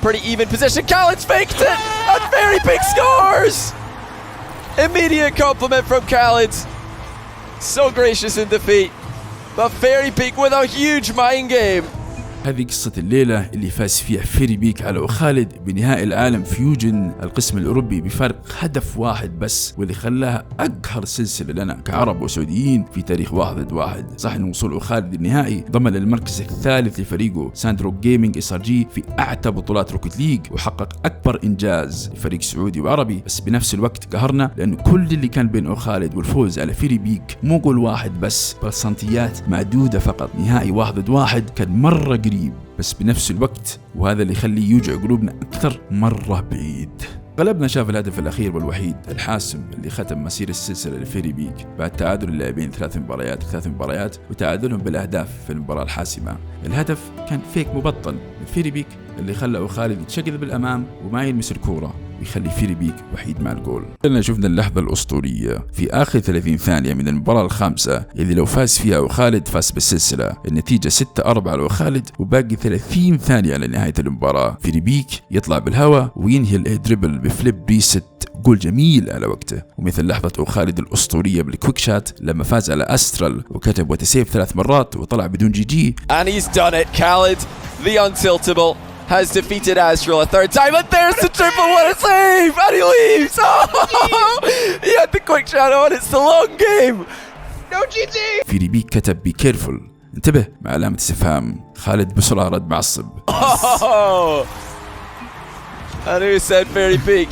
pretty even position. Khaled's faked it, and Fairy Peak scores! Immediate compliment from Khaled. So gracious in defeat, but Fairy Peak with a huge mind game. هذه قصة الليلة اللي فاز فيها فيري بيك على اوخالد بنهائي العالم فيوجن القسم الاوروبي بفرق هدف واحد بس، واللي خلاها اقهر سلسلة لنا كعرب وسعوديين في تاريخ واحد ضد واحد. صح ان وصول اوخالد للنهائي ضمن المركز الثالث لفريقه ساندروك جيمنج SRG في اعتى بطولات روكيت ليج، وحقق اكبر انجاز لفريق سعودي وعربي، بس بنفس الوقت قهرنا لانه كل اللي كان بين اوخالد والفوز على فيري بيك مو جول واحد بس، بل سنتيات معدودة فقط. نهائي واحد ضد واحد كان مرة قريب بس بنفس الوقت، وهذا اللي يخلي يوجع قلوبنا أكثر مرة بعيد. غلبنا شاف الهدف الأخير والوحيد الحاسم اللي ختم مسير السلسلة لفيري بيك بعد تعادل اللاعبين 3 مباريات وتعادلهم بالأهداف في المباراة الحاسمة. الهدف كان فيك مبطن من فيري بيك اللي خلى اوخالد يتشقلب بالأمام وما يلمس الكورة ويخلي فيري بيك وحيد مع الجول. لنا شفنا اللحظة الأسطورية في آخر 30 ثانية من المباراة الخامسة اللي لو فاز فيها اوخالد فاز بالسلسلة. النتيجة 6-4 على اوخالد وباقي 30 ثانية على نهاية المباراة. فيري بيك يطلع بالهواء وينهي الدريبل بفليب ريست، جول جميل على وقته. ومثل لحظة اوخالد الأسطورية بالكويك شات لما فاز على أسترال وكتب وتسيف 3 مرات وطلع بدون جي. And he's done it. Khaled, the untiltable, has defeated Astral a third time, and there's the triple. What a save! And he leaves. Oh, he had the quick shot on. It's the long game. No GG. فيري بيك كتب بي كيرفول، انتبه مع علامة استفهام. خالد بسرعة رد معصب. Oh, and who said Fairy Peak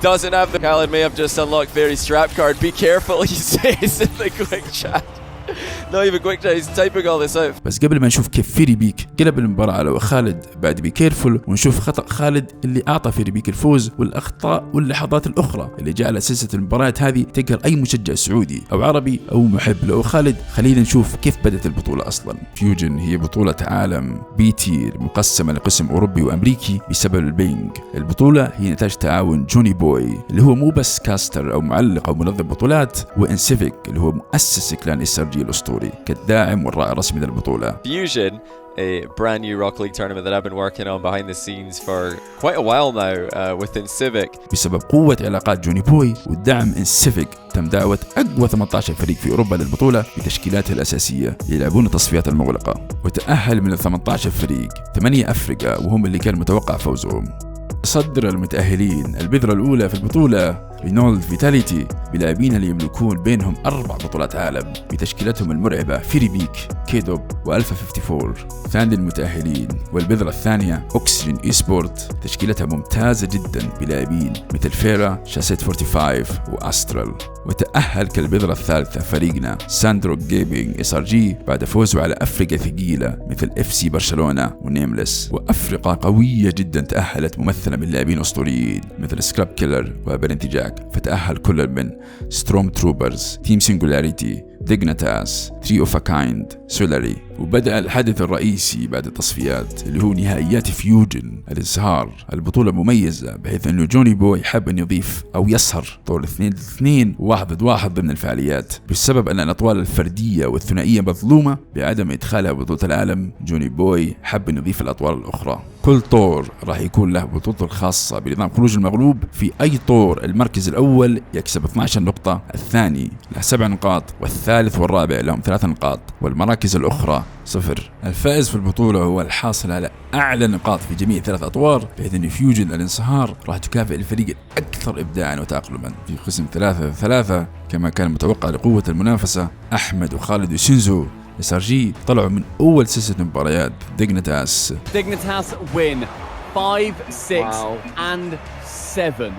doesn't have the... Khaled may have just unlocked Fairy's strap card. Be careful, he says in the quick chat. Not even quick chat, he's typing all this out. بس قبل ما نشوف كيف فيري بيك قلب المباراة على خالد بعد بيكيرفول، ونشوف خطأ خالد اللي أعطى فيري بيك الفوز، والأخطاء واللحظات الأخرى اللي جعل سلسلة المباريات هذه تقهر أي مشجع سعودي أو عربي أو محب لأوخالد. خلينا نشوف كيف بدأت البطولة أصلا. فيوجن هي بطولة عالم بي تير مقسمة لقسم أوروبي وأمريكي بسبب البينج. البطولة هي نتاج تعاون جوني بوي اللي هو مو بس كاستر أو معلق أو منظم بطولات، وإنسيفيك اللي هو مؤسس كلان SRG الاسطوري كالداعم والراعي الرسمي للبطوله. Fusion, a brand new Rock League tournament that I've been working on behind the scenes for quite a while now with Incivic. بسبب قوة علاقات جوني بوي والدعم Incivic تم دعوة أقوى 18 فريق في أوروبا للبطولة بتشكيلاتها الأساسية يلعبون التصفيات المغلقة، وتأهل من ال 18 فريق 8 أفريقيا وهم اللي كان متوقع فوزهم. صدر المتأهلين البذرة الأولى في البطولة رينولد فيتاليتي بلاعبين اللي يملكون بينهم 4 بطولات عالم بتشكيلتهم المرعبة فيري بيك، كيدوب وألفا 54. ثاني المتأهلين والبذرة الثانية أوكسجين إيسبورت تشكيلتها ممتازة جدا بلاعبين مثل فيرا، شاسيت 45 وأسترال. وتأهل كالبذرة الثالثة فريقنا ساندروك جيمنج SRG بعد فوزه على أفريقيا ثقيلة مثل FC برشلونة ونيملس. وأفريقيا قوية جدا تأهلت ممثلة من لاعبين أسطوريين مثل سكراب كيلر وبرنتجاك، فتأهل كل من Stormtroopers، تيم Singularity، ديغناتاس، 3 of a kind، سولاري. وبدأ الحدث الرئيسي بعد التصفيات اللي هو نهائيات فيوجن الإزهار. البطولة مميزة بحيث أنه جوني بوي يحب أن يضيف أو يسهر طول 2-2 وواحد ضد واحد ضمن الفعاليات، بسبب أن الأطوال الفردية والثنائية مظلومة بعدم إدخالها بطولة العالم. جوني بوي حب أن يضيف الأطوال الأخرى. كل طور راح يكون له بطولته الخاصة بنظام خروج المغلوب. في أي طور المركز الأول يكسب 12 نقطة، الثاني له 7 نقاط، والثالث والرابع لهم 3 نقاط، والمراكز الأخرى 0. الفائز في البطولة هو الحاصل على أعلى نقاط في جميع 3 أطوار، بحيث أن فيوجن الانصهار راح تكافئ الفريق الأكثر إبداعا وتأقلما في قسم 3-3 كما كان متوقع لقوة المنافسة. أحمد وخالد وسينزو SRG طلعوا من أول سلسلة مباريات ديغناتاس. Dignitas win 5, 6 and 7.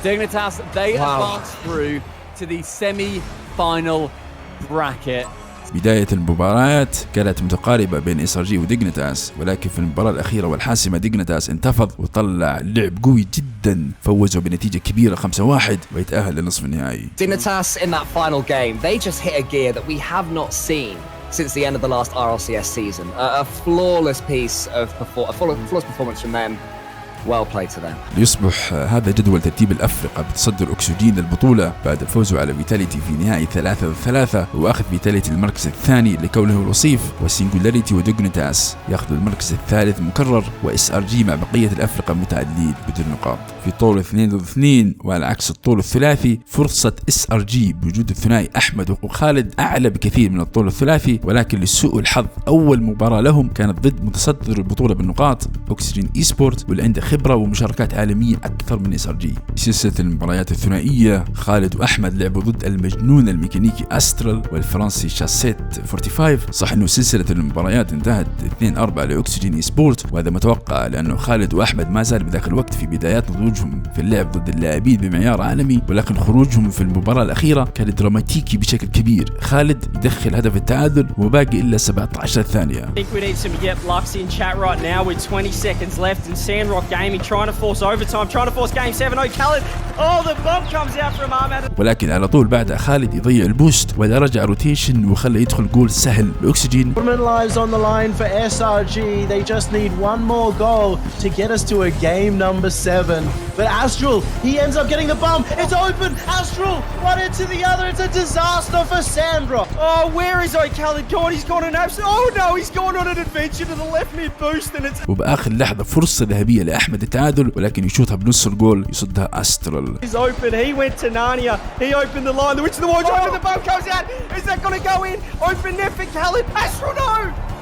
Dignitas they advance through to the semi-final bracket. بداية المباريات كانت متقاربة بين SRG وديغناتاس، ولكن في المباراة الأخيرة والحاسمة ديغناتاس انتفض وطلع لعب قوي جدا، فوزوا بنتيجة كبيرة 5-1 ويتأهل لنصف النهائي. Dignitas in that final game, they just hit a gear that we have not seen since the end of the last RLCS season. A flawless piece of flawless performance from them. Well played to them. ليصبح هذا جدول ترتيب الأفرقة بتصدر أكسجين البطولة بعد فوزه على فيتاليتي في نهائي 3-3 وأخذ فيتاليتي المركز الثاني لكونه الوصيف، وسينجولاريتي ودوغنتاس يأخذ المركز الثالث مكرر، وإس آر جي مع بقية الأفرقة متعادلين بدون نقاط. في طور 2 ضد 2 وعلى عكس الطور الثلاثي فرصة إس آر جي بوجود الثنائي أحمد وخالد أعلى بكثير من الطور الثلاثي، ولكن لسوء الحظ أول مباراة لهم كانت ضد متصدر البطولة بالنقاط أوكسجين إي سبورت، واللي عنده خبرة ومشاركات عالمية أكثر من إس آر جي. في سلسلة المباريات الثنائية خالد وأحمد لعبوا ضد المجنون الميكانيكي أسترال والفرنسي شاسيت 45. صح إنه سلسلة المباريات انتهت 2-4 لأوكسجين إي سبورت، وهذا متوقع لأنه خالد وأحمد ما زال بذاك الوقت في بدايات نضوجهم في اللعب ضد اللاعبين بمعيار عالمي، ولكن خروجهم في المباراة الأخيرة كان دراماتيكي بشكل كبير. خالد يدخل هدف التعادل وباقي إلا 17 ثانية. I think we need some Yep Lux in chat right now with 20 seconds left and Sandrock gaming trying to force overtime, trying to force game 7. oKhaliD, oh the bomb comes out from Ahmed. ولكن على طول بعدها خالد يضيع البوست ولا رجع روتيشن وخلى يدخل جول سهل لأكسجين. Lives on the line for SRG. They just need one more goal to get us to a game number 7. But Astral, he ends up getting the bomb. It's open. Astral, one into the other. It's a disaster for Sandrock. Oh, where is oKhaliD gone? He's gone an absolute. Oh no, he's gone on an adventure to the left mid boost and it's. وبآخر لحظة فرصة ذهبية لأحمد التعادل، ولكن يشوطها بنص الجول يصدها أسترال. He's open. He went to Narnia. He opened the line. The witch of the wall drops and the bomb comes out. Is that going to go in? Open net for Khalid. Astral, no.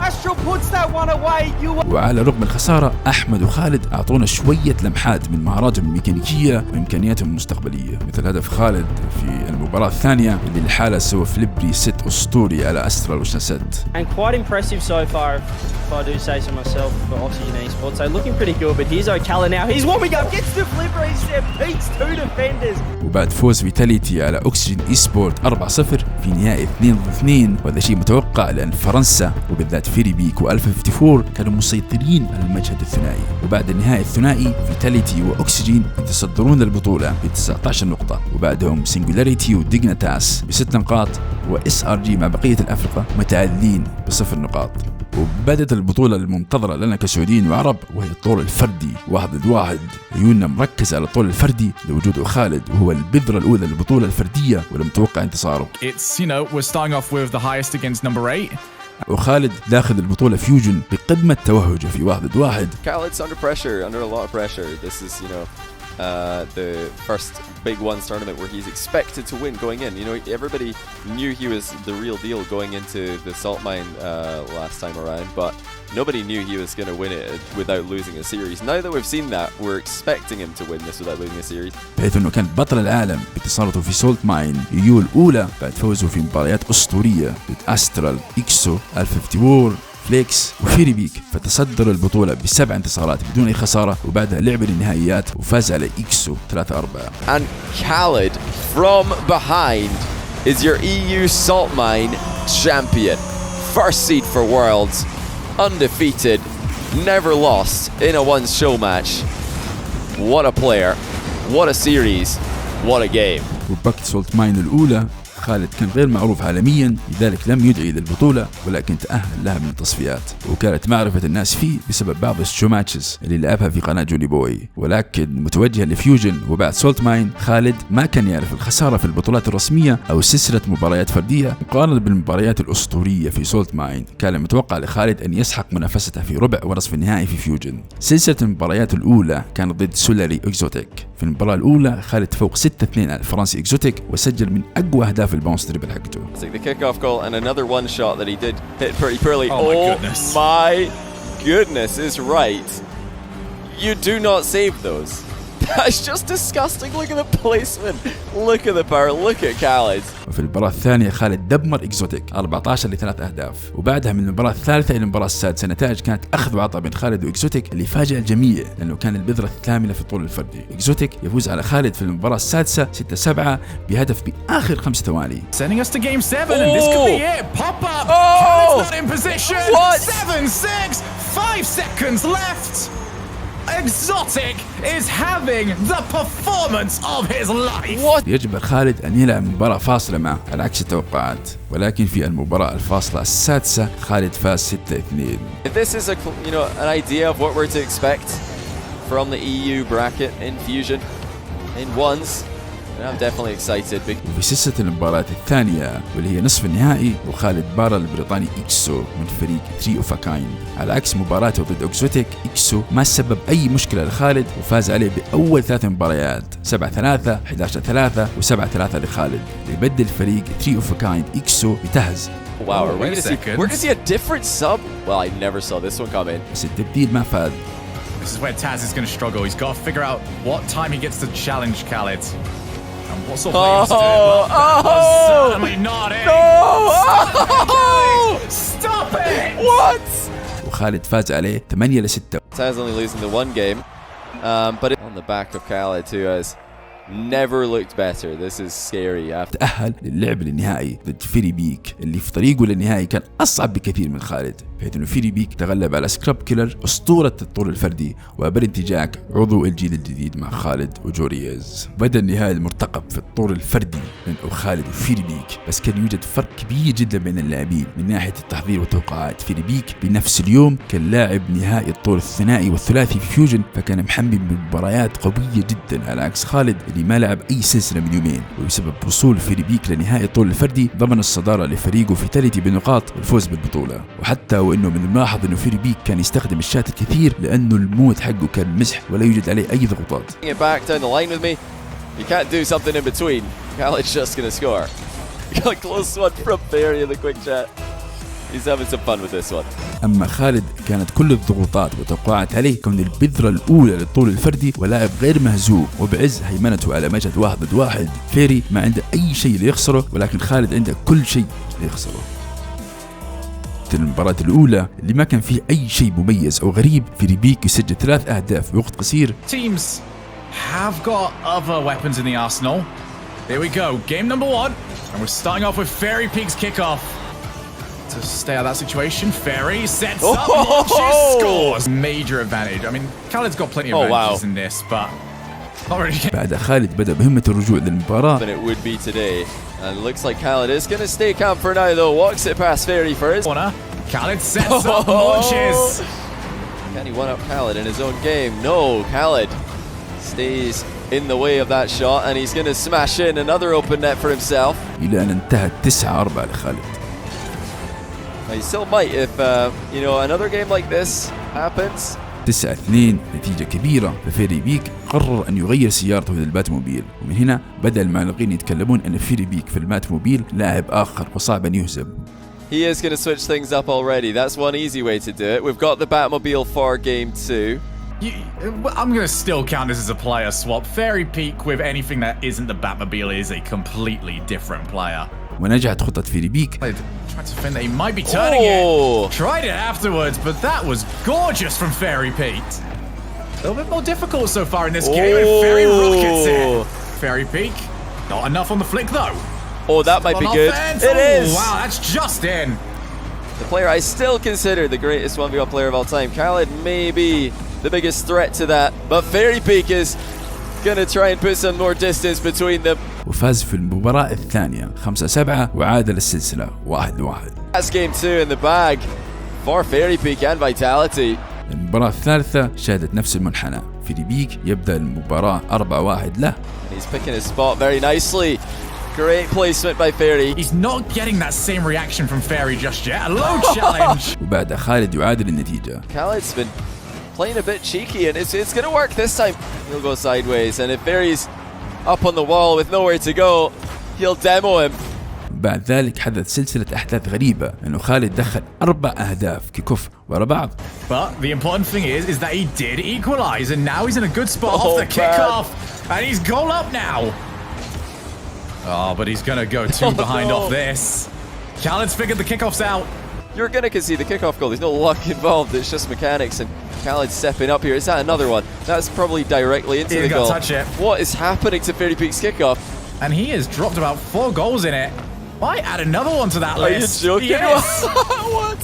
Astral puts that one away. وعلى رغم الخسارة أحمد وخالد أعطونا شوية لمحات من مهاراتهم الميكانيكية وإمكانياتهم المستقبلية، مثل هدف خالد في المباراة الثانية اللي لحالة سوى فليب ريست أسطوري على أسترال وشنست. And quite impressive so far, if I do say so myself, for Oxygen Esports. So looking pretty good, but here's oKhaliD now. He's warming up, gets the flip reset, beats 2 defenders. وبعد فوز فيتاليتي على أوكسجين إي سبورت 4-0 في نهائي 2 ضد 2، وهذا شيء متوقع لأن فرنسا وبالذات فيري بيك وألفا 54 كانوا مسيطرين على المشهد الثنائي. وبعد النهائي الثنائي فيتاليتي وأوكسجين يتصدرون البطولة ب 19 نقطة، وبعدهم سينجولاريتي وديغنتاس ب6 نقاط، وإس آر جي مع بقية الأفرقة متعادلين ب0 نقاط. وبدت البطولة المنتظرة لنا كسعوديين وعرب وهي الطور الفردي 1 ضد 1. عيوننا مركز على الطور الفردي لوجود اوخالد وهو البذرة الأولى للبطولة الفردية والمتوقع انتصاره. It's, we're starting off with the highest against number 8. وخالد داخل البطولة فيوجن بقمة توهجه في 1 ضد 1. Khaled's under pressure, under a lot of pressure. This is, the first big ones tournament where he's expected to win going in. Everybody knew he was the real deal going into the salt mine last time around, but nobody knew he was going to win it without losing a series. Now that we've seen that, we're expecting him to win this without losing a series. بحيث انه كان بطل العالم باتصالاته في سولت ماين يو الأولى بعد فوزه في مباريات أسطورية ضد أسترال، إكسو، ألفا 54 فليكس وفيري بيك، فتصدر البطولة ب7 انتصارات بدون أي خسارة، وبعدها لعب النهائيات وفاز على إكسو 3-4. And Khaled from behind is your EU Salt Mine champion. First seed for Worlds, undefeated, never lost in a one show match. What a player, what a series, what a game. وباكت سولت ماين الأولى خالد كان غير معروف عالميا، لذلك لم يدعي للبطولة ولكن تأهل لها من التصفيات، وكانت معرفة الناس فيه بسبب بعض الشو ماتشز اللي لعبها في قناة جوني بوي. ولكن متوجه لفيوجن وبعد سولت ماين خالد ما كان يعرف الخسارة في البطولات الرسمية أو سلسلة مباريات فردية مقارنة بالمباريات الأسطورية في سولت ماين. كان متوقع لخالد أن يسحق منافسته في ربع ونصف النهائي في فيوجن. سلسلة المباريات الأولى كانت ضد سولاري إكزوتيك. في المباراة الأولى خالد فوق 6-2 على الفرنسي إكزوتيك وسجل من أقوى أهداف الباونس دريبل حقته. It's like the kickoff goal and another one shot that he did hit pretty poorly. Oh my goodness. My goodness is right. You do not save those. That's just disgusting. Look at the placement. Look at the power. Look at Khaled. وفي المباراة الثانية خالد دمر إكزوتيك 14 ل3 أهداف، وبعدها من المباراة الثالثة إلى المباراة السادسة النتائج كانت أخذ وعطاء بين خالد وإكزوتيك اللي فاجأ الجميع لأنه كان البذرة الثامنة في الطول الفردي. إكزوتيك يفوز على خالد في المباراة السادسة 6-7 بهدف بآخر 5 ثواني. Sending us to game 7 and this could be it. Pop up. Khaled's not in position. What? 7-6. 5 seconds left. Exotic is having the performance of his life. What? يجبر خالد أن يلعب مباراة فاصلة معه على عكس التوقعات، ولكن في المباراة الفاصلة السادسة خالد فاز 6-2. If this is an idea of what we're to expect from the EU bracket in Fusion in ones. And I'm definitely excited. وفي سلسلة المباراة الثانية واللي هي نصف النهائي، وخالد بارا البريطاني إكسو من فريق 3 of a kind. على عكس مباراته ضد أكزوتيك، إكسو ما سبب أي مشكلة لخالد وفاز عليه بأول 3 مباريات 7-3 11-3 و7-3 لخالد، ليبدل فريق 3 of a kind إكسو بتهز. Wow, we're gonna see a different sub? Well, I never saw this one come in. بس التبديل ما فاد. This is where Taz is going to struggle. He's got to figure out what time he gets to challenge Khalid. And what sort of way he wants to do it. Well, certainly not it. No! Stop it! What? وخالد فاز عليه 8-6. Taz only losing the one game, but on the back of Khalid who has never looked better. This is scary. تأهل للعب للنهائي ضد فيري بيك اللي في طريقه للنهائي كان أصعب بكثير من خالد، بحيث أنه فيري بيك تغلب على سكراب كيلر أسطورة الطور الفردي وبالانتجاك عضو الجيل الجديد مع خالد وجوريز. بدأ النهائي المرتقب في الطور الفردي بين اوخالد وفيري بيك، بس كان يوجد فرق كبير جدا بين اللاعبين من ناحية التحضير والتوقعات. فيري بيك بنفس اليوم كان لاعب نهائي الطور الثنائي والثلاثي في فيوجن، فكان محمي بمباريات قوية جدا، على عكس خالد اللي ما لعب أي سلسلة من يومين. وبسبب وصول فيري بيك لنهائي الطور الفردي ضمن الصدارة لفريقه في ثالثي بنقاط والفوز بالبطولة. وحتى وإنه من الملاحظ إنه فيري بيك كان يستخدم الشات الكثير لأنه المود حقه كان مسح ولا يوجد عليه أي ضغوطات. Back down the line with me. You can't do something in between. Khaled's just gonna score. Got a close one from Fairy in the quick chat. He's having some fun with this one. أما خالد كانت كل الضغوطات وتوقعات عليه كون البذرة الأولى للطول الفردي ولاعب غير مهزوم، وبعز هيمنته على مشهد 1 ضد 1. فيري ما عنده أي شيء ليخسره، ولكن خالد عنده كل شيء ليخسره. المباراة الأولى اللي ما كان فيه أي شيء مميز أو غريب، فيري بيك يسجل 3 أهداف بوقت قصير. Teams have got other weapons in the arsenal. Here we go, game number 1, and we're starting off with Fairy Peak's kickoff. To stay out of that situation, Fairy sets up, launches, scores. Major advantage. I mean, Khaled's got plenty of advantages in this, but not really. بعد خالد بدأ بهمة الرجوع للمباراة. It would be today, and it looks like Khaled is going to stay calm for now though. Walks it past Fairy first. Corner. Khaled sets up, launches. Can he one up Khaled in his own game? No, Khaled stays in the way of that shot, and he's going to smash in another open net for himself. إلى أن انتهت 9-4 لخالد. He still might if you know, another game like this happens. 9-2 نتيجة كبيرة، ففيري بيك قرر أن يغير سيارته للباتموبيل، ومن هنا بدأ المعلقين يتكلمون أن فيري بيك في الباتموبيل لاعب آخر وصعب أن يهزم. He is going to switch things up already. That's one easy way to do it. We've got the Batmobile for game 2. I'm going to still count this as a player swap. Fairy Peak with anything that isn't the Batmobile is a completely different player. ونجحت خطة فيري بيك. Tried to think that he might be turning it. Tried it afterwards, but that was gorgeous from Fairy Peak. A little bit more difficult so far in this game, and Fairy rockets it. Fairy Peak, not enough on the flick though. Oh, that might be good. It is! Wow, that's just in. The player I still consider the greatest 1v1 player of all time. Khaled may be the biggest threat to that, but Fairy Peak is gonna try and put some more distance between them. وفاز في المباراة الثانية 5-7 وعادل السلسلة 1-1. That's game 2 in the bag for Fairy Peak and Vitality. المباراة الثالثة شهدت نفس المنحنى. فيري بيك يبدأ المباراة 4-1 له. And he's picking his spot very nicely. Great placement by Fairy. He's not getting that same reaction from Fairy just yet. A low challenge. وبعد خالد يعادل النتيجة. Khaled's been playing a bit cheeky, and it's going to work this time. He'll go sideways, and if Fairy's up on the wall with nowhere to go, he'll demo him. بعد ذلك حدث سلسلة أحداث غريبة، أنه خالد دخل 4 أهداف ككف ورا بعض. But the important thing is that he did equalize, and now he's in a good spot off the kickoff, and he's goal up now. Oh, but he's gonna go 2 behind off this. Khaled's figured the kickoffs out. You're gonna concede the kickoff goal. There's no luck involved. It's just mechanics, and Khaled's stepping up here. Is that another one? That's probably directly into the goal. Touch it. What is happening to Fairy Peak's kickoff? And he has dropped about 4 goals in it. Why add another one to that list? Are you joking? Yes. What?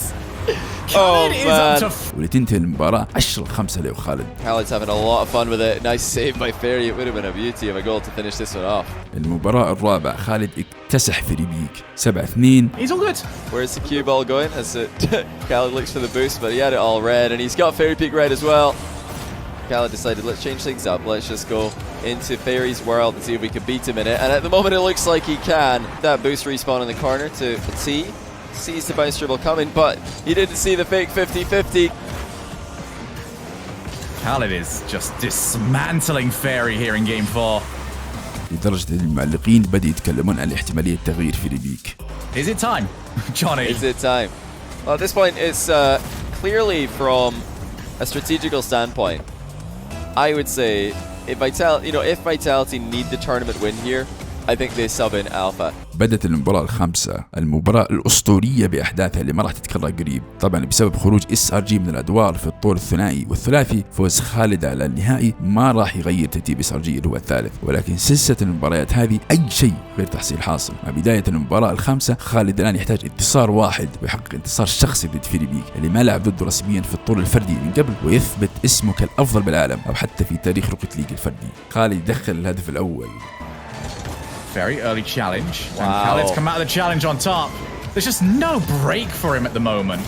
Khaled is up to ولتنتهي المباراة 10-5 لأوخالد. Khaled's having a lot of fun with it. Nice save by Fairy. It would have been a beauty of a goal to finish this one off. المباراة الرابعة خالد اكتسح فيري بيك 7-2. He's all good. Where's the cue ball going? As it Khaled looks for the boost, but he had it all red, and he's got Fairy Peak red as well. Khaled decided, let's change things up. Let's just go into Fairy's world and see if we can beat him in it. And at the moment, it looks like he can. That boost respawn in the corner to T. Sees the bounce dribble coming, but he didn't see the fake 50-50. Khaled is just dismantling Fairy here in game 4. لدرجة أن المعلقين بدأوا يتكلمون عن احتمالية تغيير فيري بيك. Is it time, Johnny? Is it time? Well, at this point, it's clearly from a strategical standpoint. I would say if Vitality need the tournament win here, I think they sub in Alpha. بدأت المباراة الخامسة، المباراة الأسطورية بأحداثها اللي ما راح تتكرر قريب، طبعا بسبب خروج SRG من الأدوار في الطور الثنائي والثلاثي. فوز خالد على النهائي ما راح يغير ترتيب SRG اللي هو الثالث، ولكن سلسلة المباريات هذه أي شيء غير تحصيل حاصل. مع بداية المباراة الخامسة خالد الآن يحتاج انتصار واحد ويحقق انتصار شخصي ضد فيري بيك اللي ما لعب ضده رسميا في الطور الفردي من قبل، ويثبت اسمه كالأفضل بالعالم أو حتى في تاريخ روكيت ليج الفردي. خالد دخل الهدف الأول. Very early challenge. Wow. And Khaled's come out of the challenge on top. There's just no break for him at the moment.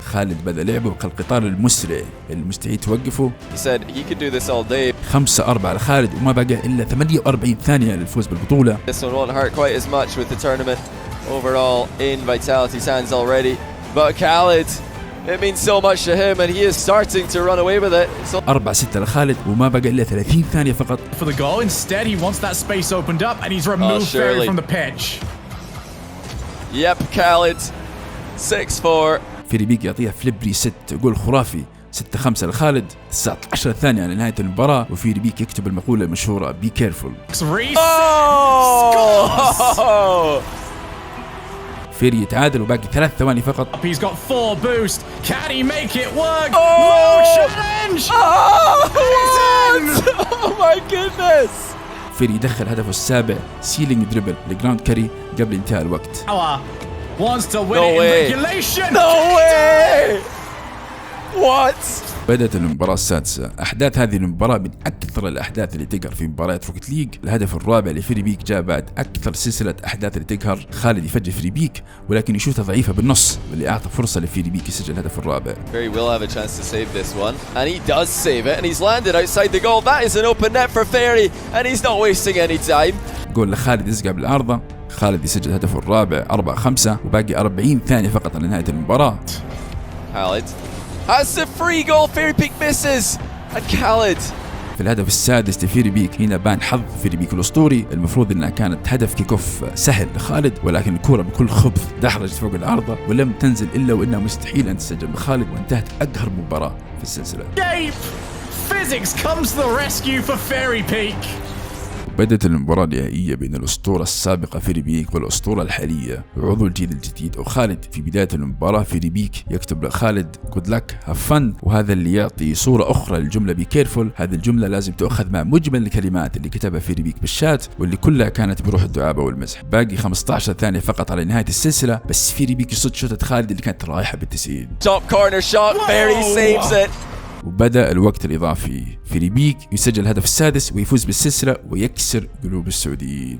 خالد بدأ لعبه كالقطار المسرع المستحيل توقفه. He said he could do this all day. 5-4 على خالد وما بقى إلا 48 ثانية للفوز بالبطولة. This one won't hurt quite as much with the tournament overall in Vitality's hands already. But Khaled, it means so much to him and he is starting to run away with it. 4-6 لخالد وما بقى إلا 30 ثانية فقط. For the goal, instead he wants that space opened up and he's removed Fairy from the pitch. Yep, Khaled 6-4. فيري بيك يعطيها فليب ريست يقول خرافي. 6-5 لخالد. 19 ثانية على نهاية المباراة وفيري بيك يكتب المقولة المشهورة بي كيرفول. فيري يتعادل وباقي 3 ثواني فقط. He's got 4 boost. Can he make it work? No challenge. Oh my goodness. فيري يدخل هدفه السابع سيلينج دريبل لجراوند كاري قبل انتهاء الوقت. Wants to win it in regulation. No way. What? بدأت المباراة السادسة. أحداث هذه المباراة من أكثر الأحداث اللي تقهر في مباريات روكيت ليج. الهدف الرابع لفيري بيك جاء بعد أكثر سلسلة أحداث اللي تقهر. خالد يفجر فيري بيك ولكن يشوتها ضعيفة بالنص واللي أعطى فرصة لفيري بيك يسجل الهدف الرابع. Fairy will have a chance to save this one and he does save it and he's landed outside the goal. That is an open net for Fairy and he's not wasting any time. جول لخالد يسقع بالعارضة. خالد يسجل هدفه الرابع 4-5 وباقي 40 ثانية فقط على نهاية المباراة. Khaled has the free goal. Fairy Peak misses and Khaled. في الهدف السادس لفيري بيك هنا بان حظ فيري بيك الأسطوري. المفروض انها كانت هدف كيكوف سهل لخالد ولكن الكرة بكل خبث دحرجت فوق العارضة ولم تنزل الا وانها مستحيل ان تسجل بخالد وانتهت اقهر مباراة في السلسلة. Physics comes to the rescue for Fairy Peak. بدأت المباراة النهائية بين الأسطورة السابقة فيري بيك والأسطورة الحالية وعضو الجيل الجديد اوخالد. في بداية المباراة فيري بيك يكتب لخالد good luck have fun وهذا اللي يعطي صورة أخرى للجملة be careful. هذه الجملة لازم تأخذ مع مجمل الكلمات اللي كتبها فيري بيك بالشات واللي كلها كانت بروح الدعابة والمزح. باقي 15 ثانية فقط على نهاية السلسلة بس فيري بيك يصد شوتة خالد اللي كانت رايحة بال90. Top corner shot. Fairy saves it. وبدأ الوقت الإضافي. فيري بيك يسجل الهدف السادس ويفوز بالسلسلة ويكسر قلوب السعوديين.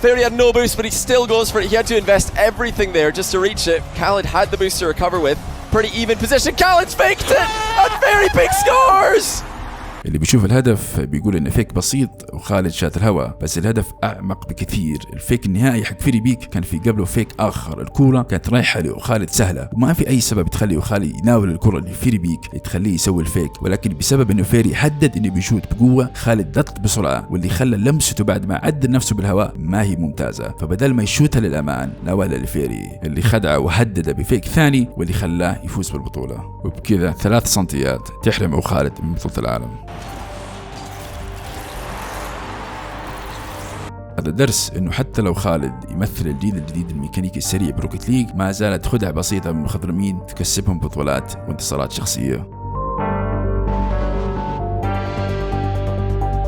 Fairy had no boost but he still goes for it. He had to invest everything there just to reach it. Khaled had the boost to recover with. Pretty even position. Khaled's faked it and Fairy Peak scores. اللي بيشوف الهدف بيقول انه فيك بسيط وخالد شات الهواء بس الهدف اعمق بكثير. الفيك النهائي حق فيري بيك كان في قبله فيك اخر. الكوره كانت رايحه لاوخالد سهله وما في اي سبب تخلي اوخالد يناول الكره لفيري بيك تخليه يسوي الفيك ولكن بسبب انه فيري حدد انه بيشوت بقوه خالد ضغط بسرعه واللي خلى لمسته بعد ما عدل نفسه بالهواء ما هي ممتازه فبدل ما يشوتها للامان ناولها لفيري اللي خدعه وهدده بفيك ثاني واللي خلاه يفوز بالبطوله. وبكذا 3 سنتيات تحرم اوخالد من بطوله العالم. هذا درس انه حتى لو خالد يمثل الجيل الجديد الميكانيكي السريع بروكيت ليج ما زالت خدع بسيطه من المخضرمين تكسبهم بطولات وانتصارات شخصيه.